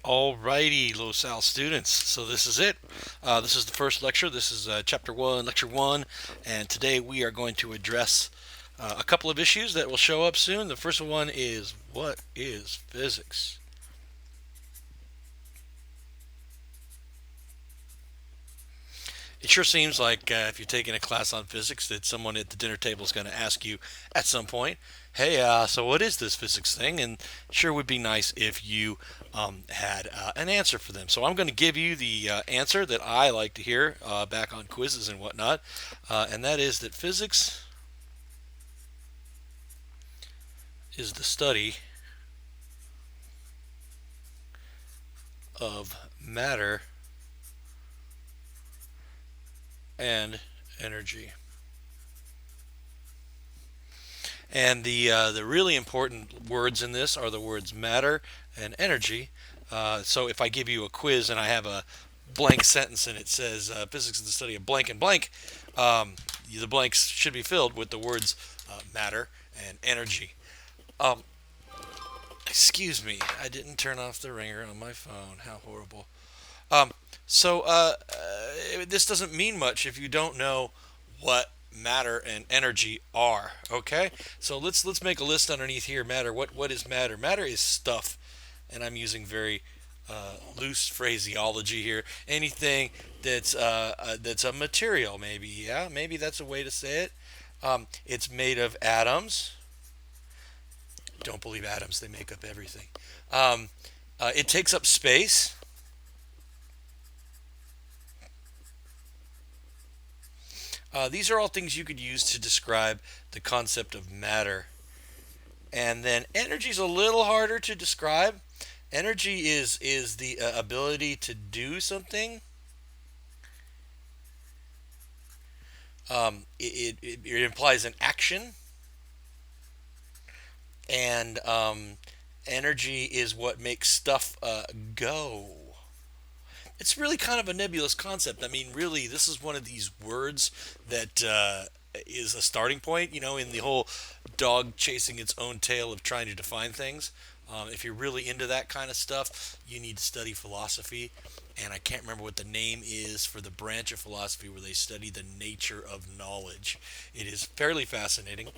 Alrighty, LoSal students. So this is it. This is the first lecture. This is Chapter 1, Lecture 1. And today we are going to address a couple of issues that will show up soon. The first one is, what is physics? It sure seems like if you're taking a class on physics that someone at the dinner table is going to ask you at some point, hey, so what is this physics thing? And sure would be nice if you had an answer for them. So I'm going to give you the answer that I like to hear back on quizzes and whatnot, and that is that physics is the study of matter and energy. And the really important words in this are the words matter and energy. So if I give you a quiz and I have a blank sentence and it says physics is the study of blank and blank, the blanks should be filled with the words matter and energy. Um, Excuse me, I didn't turn off the ringer on my phone. How horrible. Um, this doesn't mean much if you don't know what matter and energy are. Okay, so let's make a list underneath here. Matter. What is matter? Matter is stuff, and I'm using very loose phraseology here. Anything that's a material, maybe. Yeah, maybe that's a way to say it. It's made of atoms. Don't believe atoms; they make up everything. Um, it takes up space. These are all things you could use to describe the concept of matter. And then energy is a little harder to describe. Energy is the ability to do something. It implies an action, and energy is what makes stuff go. It's really kind of a nebulous concept. I mean, really, this is one of these words that is a starting point, in the whole dog chasing its own tail of trying to define things. If you're really into that kind of stuff, you need to study philosophy. And I can't remember what the name is for the branch of philosophy where they study the nature of knowledge. It is fairly fascinating.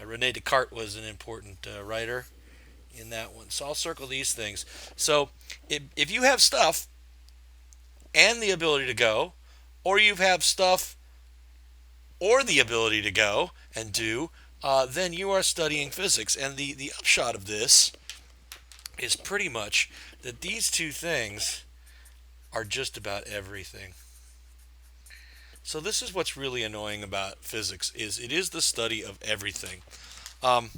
Rene Descartes was an important writer in that one. So I'll circle these things. So if you have stuff and the ability to go, or you have stuff or the ability to go and do, then you are studying physics. And the upshot of this is pretty much that these two things are just about everything. So this is what's really annoying about physics is it is the study of everything. Um,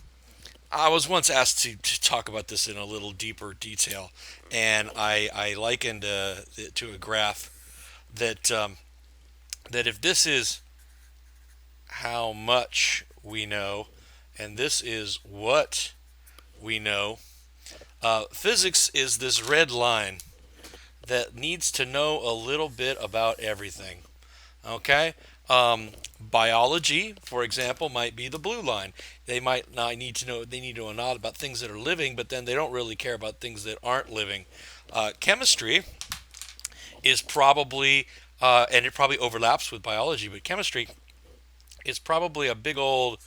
I was once asked to talk about this in a little deeper detail, and I likened it to a graph that if this is how much we know, and this is what we know, physics is this red line that needs to know a little bit about everything. Okay? Biology, for example, might be the blue line. They might not need to know. They need to know a lot about things that are living, but then they don't really care about things that aren't living. Chemistry is probably, and it probably overlaps with biology, but chemistry is probably a big old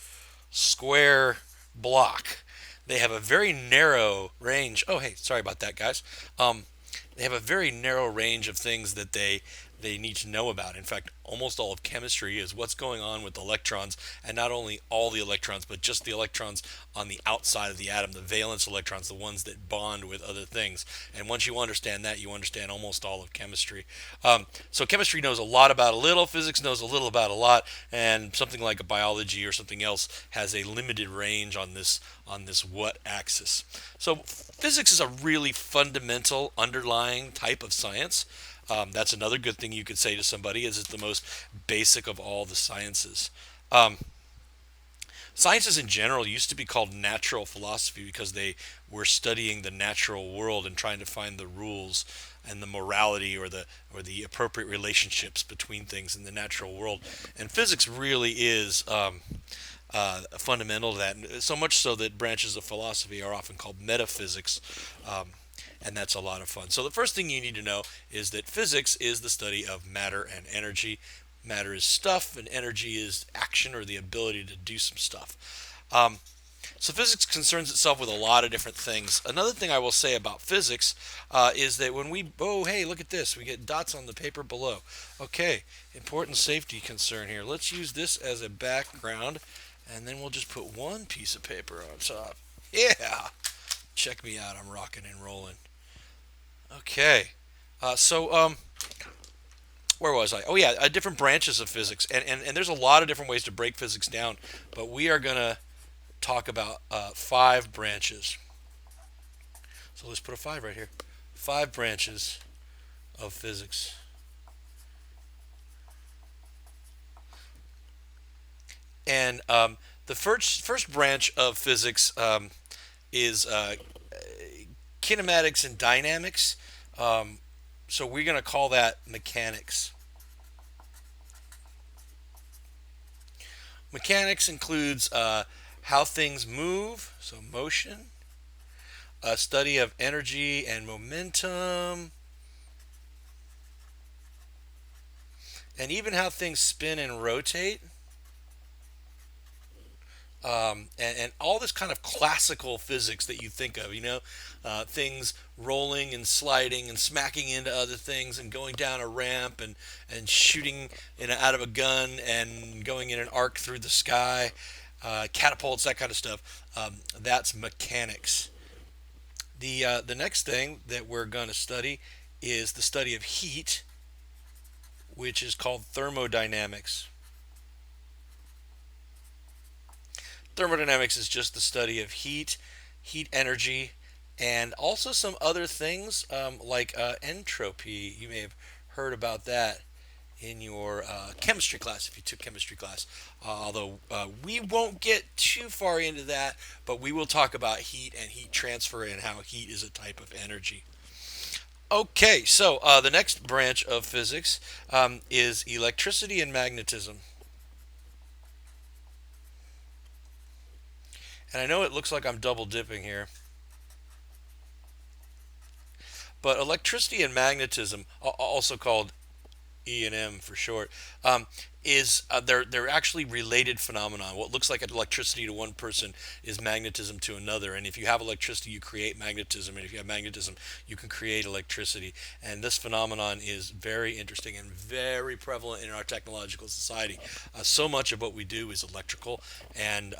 square block. They have a very narrow range. Oh, hey, sorry about that, guys. They have a very narrow range of things that they need to know about. In fact, almost all of chemistry is what's going on with electrons, and not only all the electrons, but just the electrons on the outside of the atom, the valence electrons, the ones that bond with other things. And once you understand that, you understand almost all of chemistry. So chemistry knows a lot about a little, physics knows a little about a lot, and something like a biology or something else has a limited range on this what axis. So physics is a really fundamental underlying type of science. That's another good thing you could say to somebody is it's the most basic of all the sciences. Um, Sciences in general used to be called natural philosophy because they were studying the natural world and trying to find the rules and the morality or the appropriate relationships between things in the natural world. And physics really is fundamental to that. So much so that branches of philosophy are often called metaphysics. Um, and that's a lot of fun. So the first thing you need to know is that physics is the study of matter and energy. Matter is stuff, and energy is action or the ability to do some stuff. So physics concerns itself with a lot of different things. Another thing I will say about physics is that when we, oh, hey, look at this. We get dots on the paper below. Okay, important safety concern here. Let's use this as a background, and then we'll just put one piece of paper on top. Yeah, check me out. I'm rocking and rolling. Okay, so where was I? Oh, yeah, different branches of physics. And there's a lot of different ways to break physics down, but we are going to talk about 5 branches. So let's put a 5 right here. 5 branches of physics. And the first branch of physics is kinematics and dynamics. So we're going to call that mechanics. Mechanics includes how things move, so motion, a study of energy and momentum, and even how things spin and rotate. And all this kind of classical physics that you think of, things rolling and sliding and smacking into other things and going down a ramp and shooting out of a gun and going in an arc through the sky, catapults, that kind of stuff. That's mechanics. The next thing that we're going to study is the study of heat, which is called thermodynamics. Thermodynamics is just the study of heat, heat energy, and also some other things like entropy. You may have heard about that in your chemistry class if you took chemistry class. Although we won't get too far into that, but we will talk about heat and heat transfer and how heat is a type of energy. Okay, so the next branch of physics is electricity and magnetism. And I know it looks like I'm double dipping here, but electricity and magnetism, also called E&M for short, is they're actually related phenomenon. What looks like electricity to one person is magnetism to another. And if you have electricity, you create magnetism, and if you have magnetism, you can create electricity. And this phenomenon is very interesting and very prevalent in our technological society. So much of what we do is electrical, and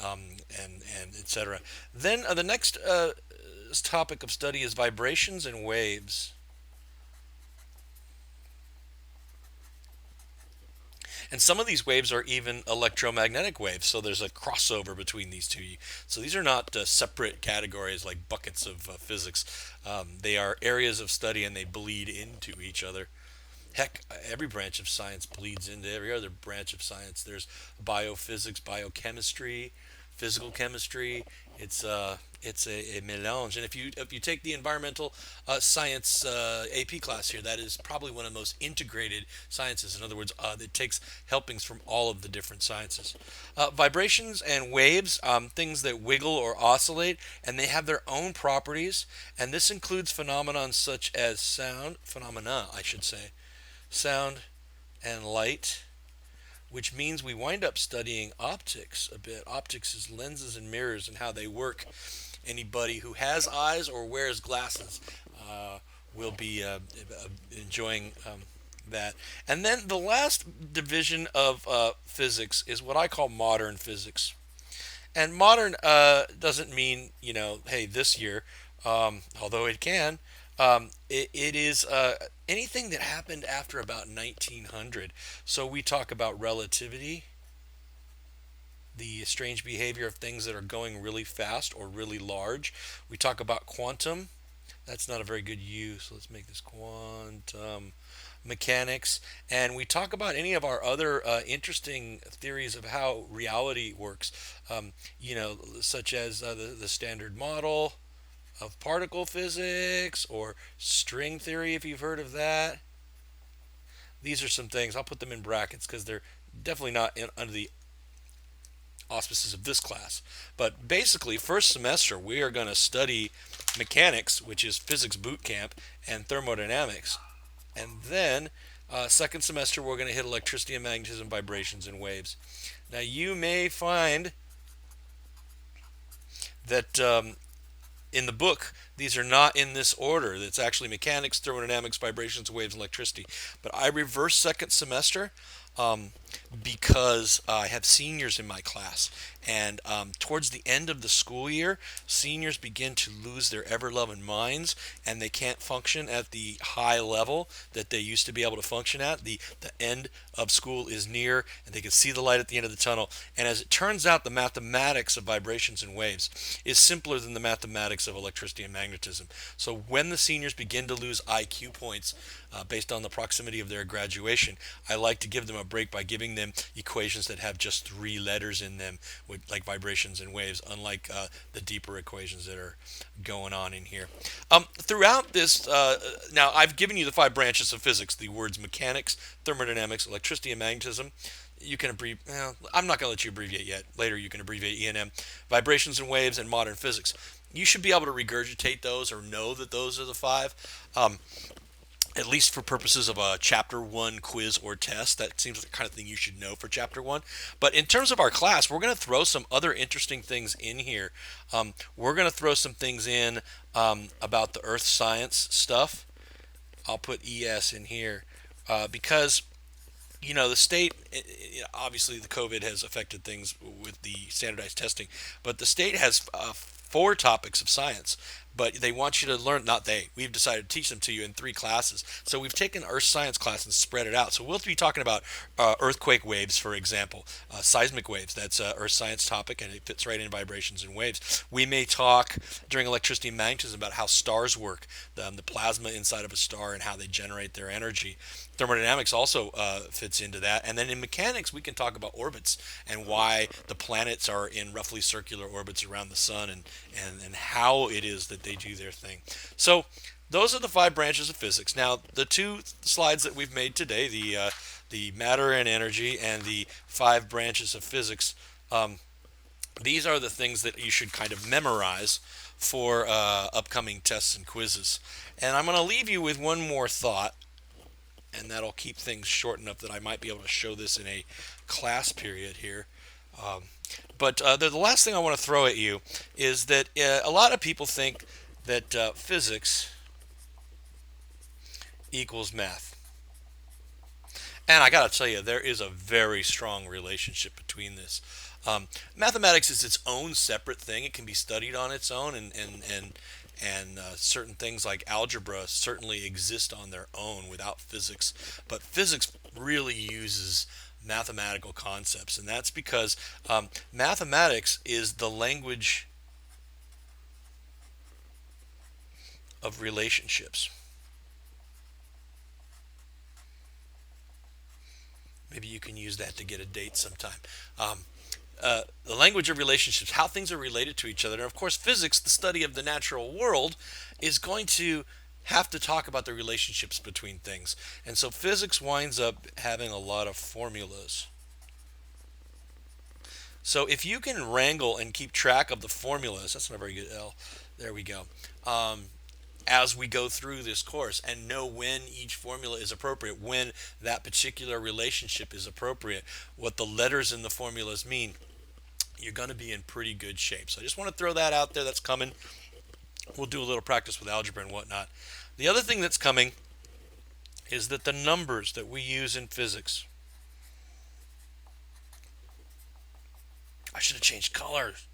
etc. Then the next topic of study is vibrations and waves. And some of these waves are even electromagnetic waves, so there's a crossover between these two. So these are not separate categories like buckets of physics. They are areas of study and they bleed into each other. Heck, every branch of science bleeds into every other branch of science. There's biophysics, biochemistry, physical chemistry. It's a melange. And if you take the environmental science AP class here, that is probably one of the most integrated sciences. In other words, it takes helpings from all of the different sciences. Vibrations and waves, things that wiggle or oscillate, and they have their own properties. And this includes phenomena such as phenomena, I should say, sound and light, which means we wind up studying optics a bit. Optics is lenses and mirrors and how they work. Anybody who has eyes or wears glasses will be enjoying that. And then the last division of physics is what I call modern physics. And modern doesn't mean, hey, this year, although it can. It is anything that happened after about 1900. So we talk about relativity, the strange behavior of things that are going really fast or really large. We talk about quantum. That's not a very good U, so let's make this quantum mechanics. And we talk about any of our other interesting theories of how reality works, such as the standard model of particle physics or string theory, if you've heard of that. These are some things. I'll put them in brackets because they're definitely not under the auspices of this class. But basically, first semester, we are going to study mechanics, which is physics boot camp, and thermodynamics. And then, second semester, we're going to hit electricity and magnetism, vibrations and waves. Now, you may find that in the book, these are not in this order. It's actually mechanics, thermodynamics, vibrations, waves, and electricity. But I reverse second semester um, because I have seniors in my class. And towards the end of the school year, seniors begin to lose their ever loving minds and they can't function at the high level that they used to be able to function at. The end of school is near and they can see the light at the end of the tunnel. And as it turns out, the mathematics of vibrations and waves is simpler than the mathematics of electricity and magnetism. So when the seniors begin to lose IQ points based on the proximity of their graduation, I like to give them a break by giving them equations that have just three letters in them, like vibrations and waves, unlike the deeper equations that are going on in here. Throughout this, now I've given you the five branches of physics: the words mechanics, thermodynamics, electricity, and magnetism. You can abbreviate. Well, I'm not going to let you abbreviate yet. Later, you can abbreviate E&M, vibrations and waves, and modern physics. You should be able to regurgitate those or know that those are the five. At least for purposes of a chapter one quiz or test. That seems like the kind of thing you should know for chapter one. But in terms of our class, we're going to throw some other interesting things in here. We're going to throw some things in about the earth science stuff. I'll put ES in here because the state, obviously the COVID has affected things with the standardized testing, but the state has four topics of science, but they want you to learn, not they, we've decided to teach them to you in three classes. So we've taken earth science class and spread it out. So we'll be talking about earthquake waves, for example, seismic waves. That's an earth science topic and it fits right in vibrations and waves. We may talk during electricity and magnetism about how stars work, the plasma inside of a star and how they generate their energy. Thermodynamics also fits into that. And then in mechanics, we can talk about orbits and why the planets are in roughly circular orbits around the sun and how it is that they do their thing. So those are the five branches of physics. Now, the two slides that we've made today, the matter and energy and the five branches of physics, these are the things that you should kind of memorize for upcoming tests and quizzes. And I'm going to leave you with one more thought, and that'll keep things short enough that I might be able to show this in a class period here. But the last thing I want to throw at you is that a lot of people think that physics equals math. And I got to tell you, there is a very strong relationship between this. Mathematics is its own separate thing. It can be studied on its own, and certain things like algebra certainly exist on their own without physics. But physics really uses mathematical concepts, and that's because mathematics is the language of relationships. Maybe you can use that to get a date sometime. The language of relationships, how things are related to each other. And of course, physics, the study of the natural world, is going to have to talk about the relationships between things. And so physics winds up having a lot of formulas. So if you can wrangle and keep track of the formulas, that's not a very good L. There we go. As we go through this course and know when each formula is appropriate, when that particular relationship is appropriate, what the letters in the formulas mean, you're going to be in pretty good shape. So I just want to throw that out there. That's coming. We'll do a little practice with algebra and whatnot. The other thing that's coming is that the numbers that we use in physics, I should have changed colors.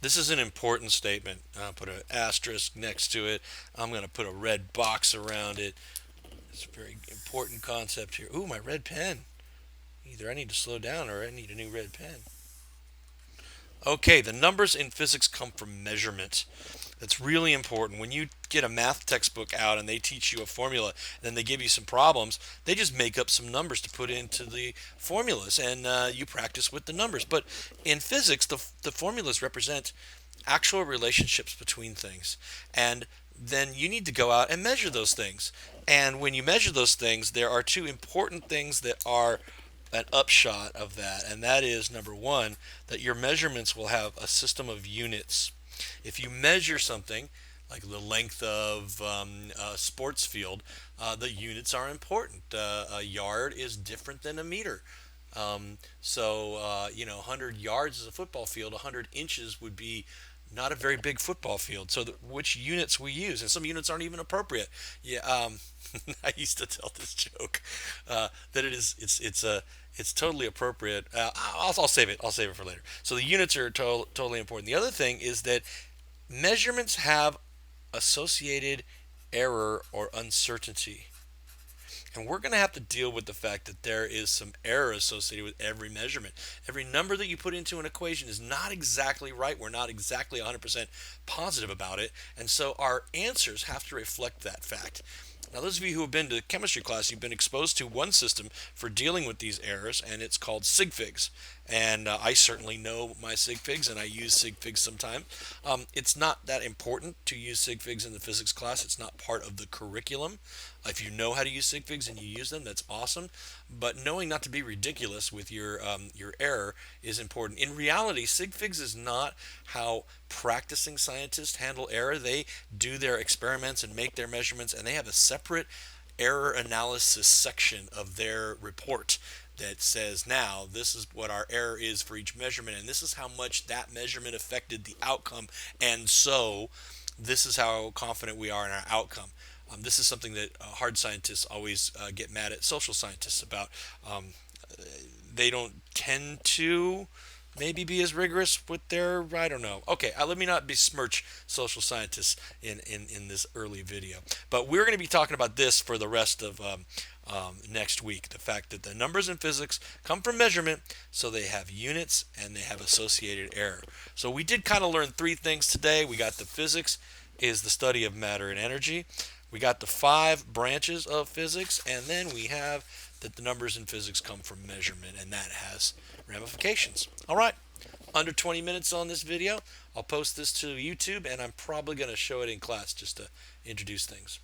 This is an important statement. I'll put an asterisk next to it. I'm going to put a red box around it. It's a very important concept here. Ooh, my red pen. Either I need to slow down or I need a new red pen. Okay, the numbers in physics come from measurement. That's really important. When you get a math textbook out and they teach you a formula, then they give you some problems, they just make up some numbers to put into the formulas, and you practice with the numbers. But in physics, the formulas represent actual relationships between things. And then you need to go out and measure those things. And when you measure those things, there are two important things that are an upshot of that, and that is number one, that your measurements will have a system of units. If you measure something like the length of a sports field, the units are important. A yard is different than a meter. 100 yards is a football field. 100 inches would be not a very big football field. So, which units we use, and some units aren't even appropriate. Yeah, I used to tell this joke that it's totally appropriate. I'll save it. I'll save it for later. So the units are totally important. The other thing is that measurements have associated error or uncertainty. And we're going to have to deal with the fact that there is some error associated with every measurement. Every number that you put into an equation is not exactly right. We're not exactly 100% positive about it. And so our answers have to reflect that fact. Now, those of you who have been to chemistry class, you've been exposed to one system for dealing with these errors, and it's called sig figs. And I certainly know my sig figs, and I use sig figs sometimes. It's not that important to use sig figs in the physics class. It's not part of the curriculum. If you know how to use sig figs and you use them, that's awesome. But knowing not to be ridiculous with your error is important. In reality, sig figs is not how practicing scientists handle error. They do their experiments and make their measurements, and they have a separate error analysis section of their report that says, now this is what our error is for each measurement, and this is how much that measurement affected the outcome, and so this is how confident we are in our outcome. This is something that hard scientists always get mad at social scientists about. They don't tend to maybe be as rigorous with their, I don't know. Okay, let me not besmirch social scientists in this early video. But we're going to be talking about this for the rest of next week. The fact that the numbers in physics come from measurement, so they have units and they have associated error. So we did kind of learn three things today. We got the physics is the study of matter and energy. We got the 5 branches of physics, and then we have that the numbers in physics come from measurement, and that has ramifications. All right, under 20 minutes on this video. I'll post this to YouTube, and I'm probably going to show it in class just to introduce things.